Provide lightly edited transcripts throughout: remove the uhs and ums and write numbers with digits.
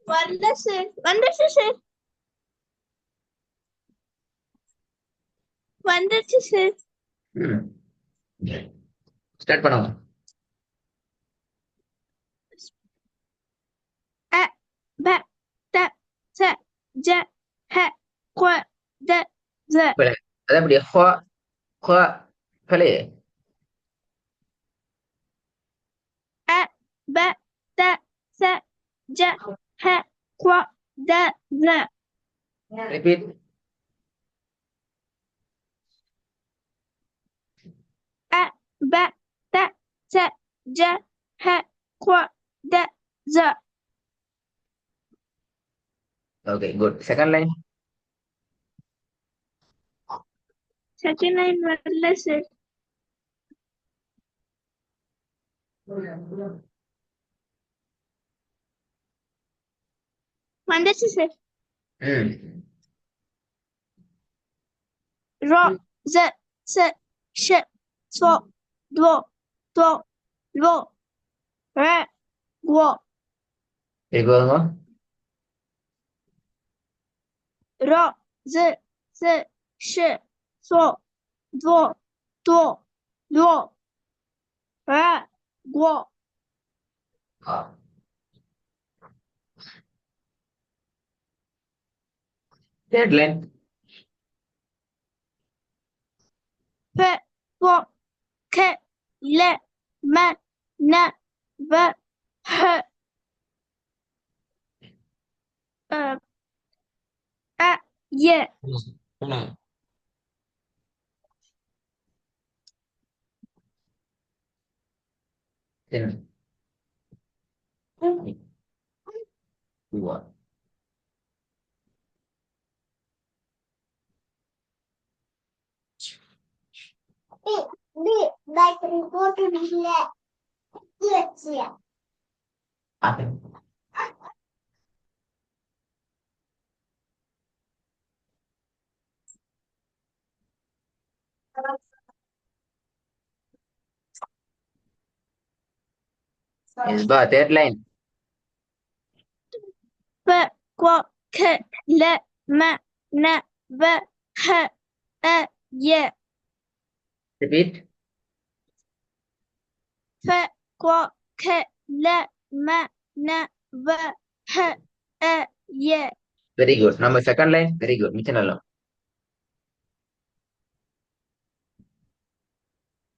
வரல சார். வந்துருச்சு சார். வந்துருச்சு சார். ஸ்டார்ட் பண்ணுவோம். அ ப த ச ஜ ஹ க த ஸ. அது அப்படியே பிழையே. அ ப த ச ஜ ஹ க த ஸ. ரிப்பீட். அ ப த ச ஜ ஹ க த ஸ. Okay good. Second line. Second line வரல சார். வந்துருச்சு சார். ர ஸ ஸ ஷ ஸ த்வ த்வ ல்வ ர க்வ. இப்போ ர ஸ ஸ ஷ ஸ த்வ த்வ ல்வ ர க்வ. Third line. ப ப க ல ம ந வ ஹ அ ய. Third line. ப க க ல ம ந வ ஹ அ ய. ரிப்பீட். ப க க ல ம ந வ ஹ அ ய. Very good. நம்ம செகண்ட் லைன் வெரி குட். மிச்சம் நல்லா.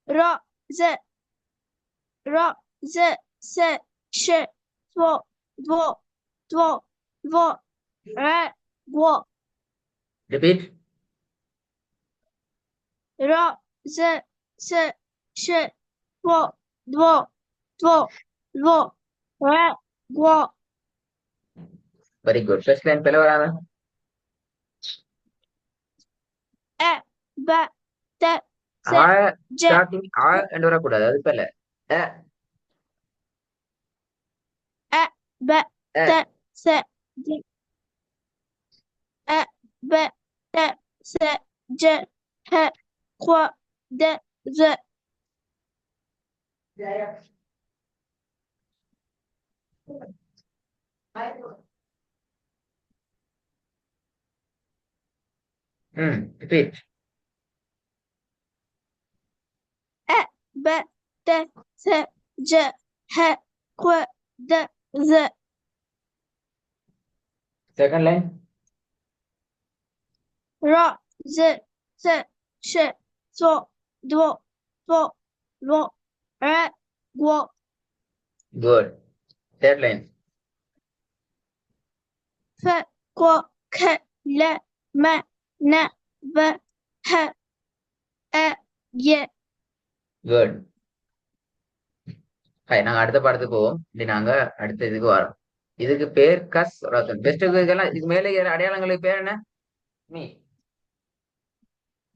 ர ஸ ர ஸ ஸ ஷ ஸ த்வ த்வ த்வ ர க்வ. ரிப்பீட். ர ஸ ஸ ஷ த்வ த்வ த்வ த்வ ர க்வ. Very good. ஃபர்ஸ்ட் லைன் பிள்ளை வராம. அ ப த ச ஆ ஜ ஸ்டார்டிங் ஆ என்று வரக்கூடாது. அது பிள்ளை. அ அ ப அ த ச ஜ அ ப த ச ஜ ஹ க த ஸ. ரிப்பீட். அ ப த ச ஜ ஹ க த ஸ. Second line. ர ஸ ஸ ஷ ஸ த்வ த்வ ல்வ ர க்வ. குட். Third line. ப க க ல ம ந வ ஹ அ ய. குட். நாங்க அடுத்த பாடத்துக்கு போவோம். இப்படி நாங்க அடுத்த இதுக்கு வரோம். இதுக்கு பேர் கஸ் ரத்தன். பெஸ்ட்டுக்கு இதெல்லாம் இதுக்கு மேலே இருக்கிற அடையாளங்களுக்கு பேர் என்ன? மீ.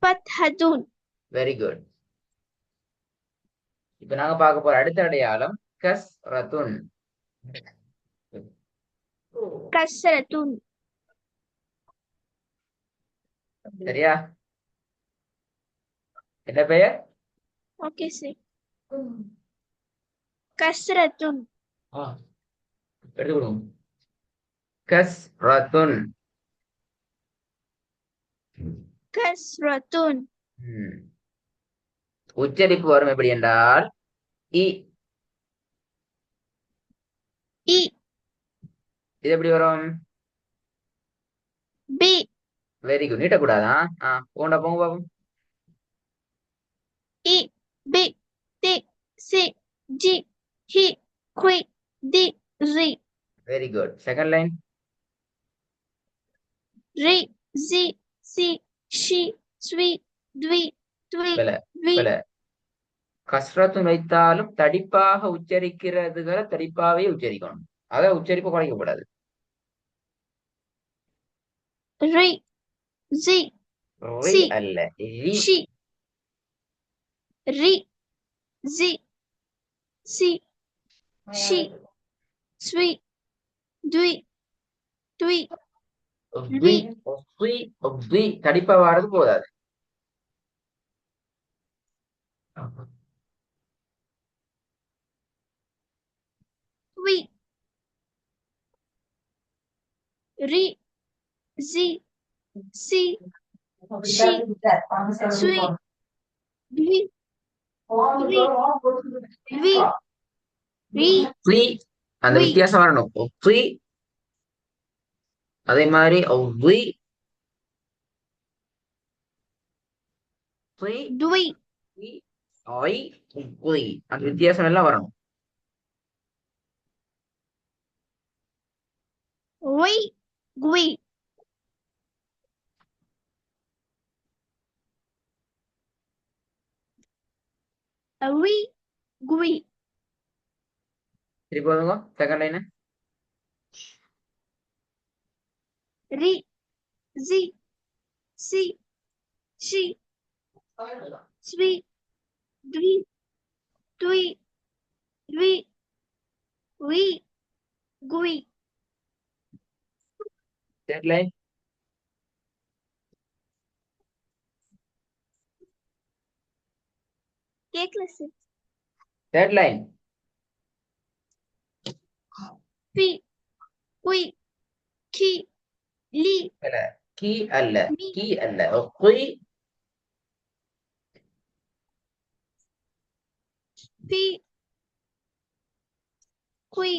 ஃபத்ஹத்துன். Very good. இப்ப நாங்க பார்க்க போற அடுத்த அடையாளம் கஸ் ரத்துன். கஸ்ரத்துன். சரியா? என்ன பெயர்? Okay sir. கஸ்ரத்துன். எடுத்துக்கிடுவோம். கஸ்ரத்துன். كسرة ம். உச்சரிப்பு வரும் எப்படி என்றால் இ. إ இது எப்படி வரும்? B very good. நீட்டக்கூடாதா? போண்டா போங்க பாப்போம். I B T C G H Q D R very good. Second line. R Z C ஷ ஸ்வி த்வி த்வி பில வி பில கஸ்ரத்து வைத்தாலும் தடிப்பாக உச்சரிக்கிறதுகளை தடிப்பாவே உச்சரிக்கணும். அத உச்சரிப்பு குறைக்க கூடாது. R Z ரி C அல்ல, ரி. ஷ R Z C ஷ ஸ்வி த்வி த்வி வி, வி, வி தடிப்பா வாரது போதாது. த்வி R Z C ஷ ஸ்வி த்வி த்வி த்வி வி வி அந்த வி வித்தியாசம் வரணும். வி அதே மாதிரி வி வி த்வி வி ஐ வி அந்த வித்தியாசம் எல்லாம் வரணும். வி க்வி வி க்வி திருப்பி போதுங்க. Second line. R Z C ஷ ஸ்வி த்வி த்வி த்வி வி க்வி தேர்ட் லைன். கேக்கல சார் தேர்ட் லைன். பி குய் கி லி கி அல்ல, மி கி அல்ல, குய். பி குய்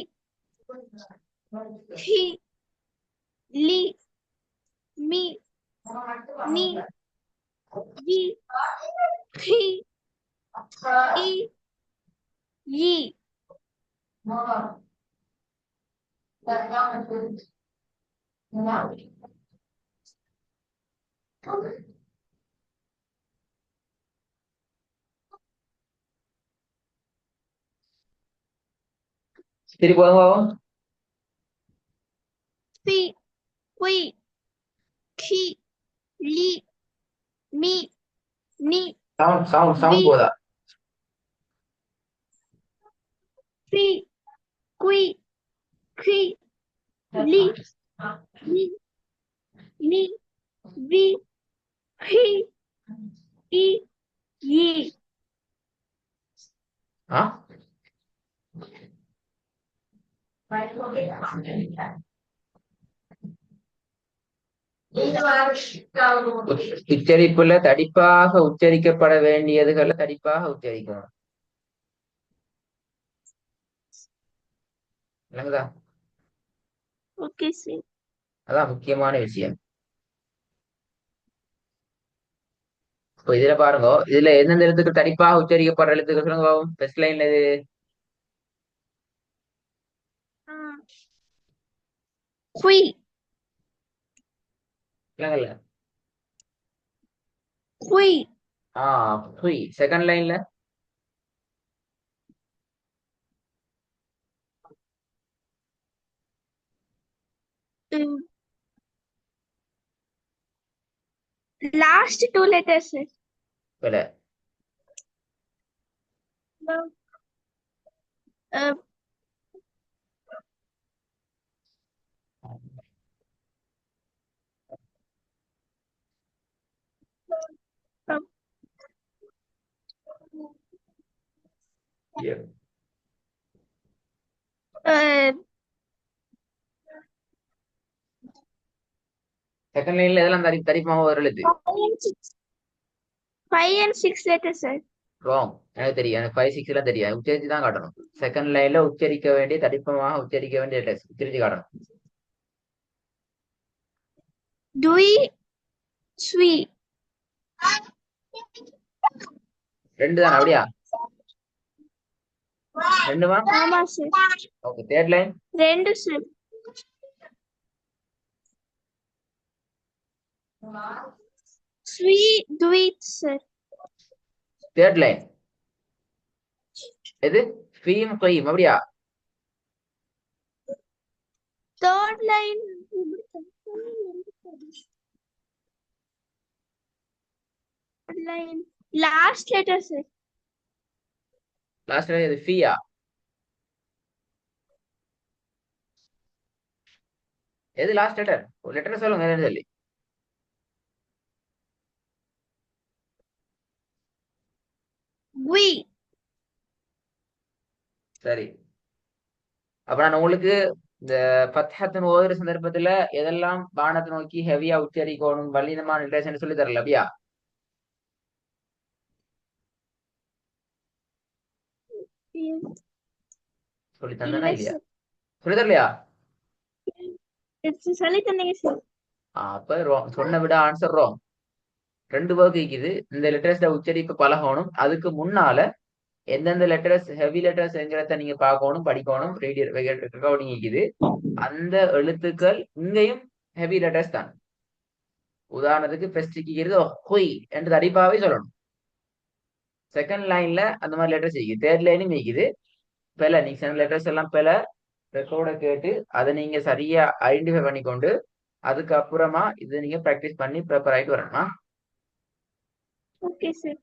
கி லி மி நி வி கி இ யி திருப்பி போதுங்க பாப்போம். பி குய் கி லி மி நி சவுண்ட் வி போதா? பி குய் கி லி மி நி வி கி இ யி ஆ உச்சரிப்புல தடிப்பாக உச்சரிக்கப்பட வேண்டியதுகளை தடிப்பாக உச்சரிக்கணும். இல்லைங்களா? ஓகே சார் அதான் முக்கியமான விஷயம். இப்போ இதுல பாருங்க, இதுல எந்தெந்த எழுத்துக்கள் தடிப்பாக உச்சரிக்கப்படுற எழுத்துக்கள் சொல்லுங்க பாவம். ஃபர்ஸ்ட் லைன்ல இது குய் இல்லைங்கல்ல? குய் புய். செகண்ட் லைன்ல லாஸ்ட் டூ லெட்டர்ஸ் சார் வில செகண்ட் லைன்ல எதெல்லாம் தடிப்பமாக ஒரு எழுத்து? 5 and 6 letters, sir. ராங். எனக்கு தெரியும், எனக்கு 5, 6 எல்லாம் தெரியும், உச்சரிச்சு தான் காட்டணும். செகண்ட் லைன்ல உச்சரிக்க வேண்டிய தடிப்பமாக உச்சரிக்க வேண்டிய லெட்டர்ஸ் உச்சரிச்சு காட்டணும். Dui, Sui. 2 தானே? அப்படியா? 2மா? ஆமா sir. Okay. Third line 2 sir. Sui, Dui, sir. Third line எது? ஃபீம் கீம் அப்படியா? Third line last letter sir. Last line எது? ஃபீயா? எது லாஸ்ட் லெட்டர்? லெட்டர் சொல்லுங்க என்னன்னு சொல்லி. Gui. சரி. அப்ப நான் உங்களுக்கு இந்த ஃபத்ஹத்தின் ஓதுற சந்தர்ப்பத்துல எதெல்லாம் பானத்தை நோக்கி ஹெவியா உச்சரிக்கணும், வல்லினமான நிர்தேசம் சொல்லி தரல அப்படியா? சொல்லி தந்தனா இல்ல இல்லையா? சார். சொல்லி தரலையா? சொல்லி தந்தீங்க சார். அப்ப சொன்ன விட ஆன்சர் ராங். 2 பேருக்கு இருக்குது. இந்த லெட்டர்ஸ் உச்சரிப்பு பழகணும். அதுக்கு முன்னால எந்தெந்த லெட்டர்ஸ் ஹெவி லெட்டர்ஸ் என்கிறத நீங்க பார்க்கணும், படிக்கணும். ரெக்கார்டிங் இருக்குது. அந்த எழுத்துக்கள் இங்கேயும் ஹெவி லெட்டர்ஸ் தான். உதாரணத்துக்கு ஃபர்ஸ்ட் ஹொய் என்று தடிப்பாவே சொல்லணும். செகண்ட் லைன்ல அந்த மாதிரி லெட்டர்ஸ் இருக்குது. தேர்ட் லைனும் இருக்குது. பிழை, நீங்க சொன்ன லெட்டர்ஸ் எல்லாம் பிழை. ரெக்கார்டை கேட்டு அதை நீங்க சரியா ஐடென்டிஃபை பண்ணிக்கொண்டு அதுக்கப்புறமா இது நீங்க ப்ராக்டிஸ் பண்ணி ப்ரிப்பேர் ஆயிட்டு வரணுமா? Okay sir.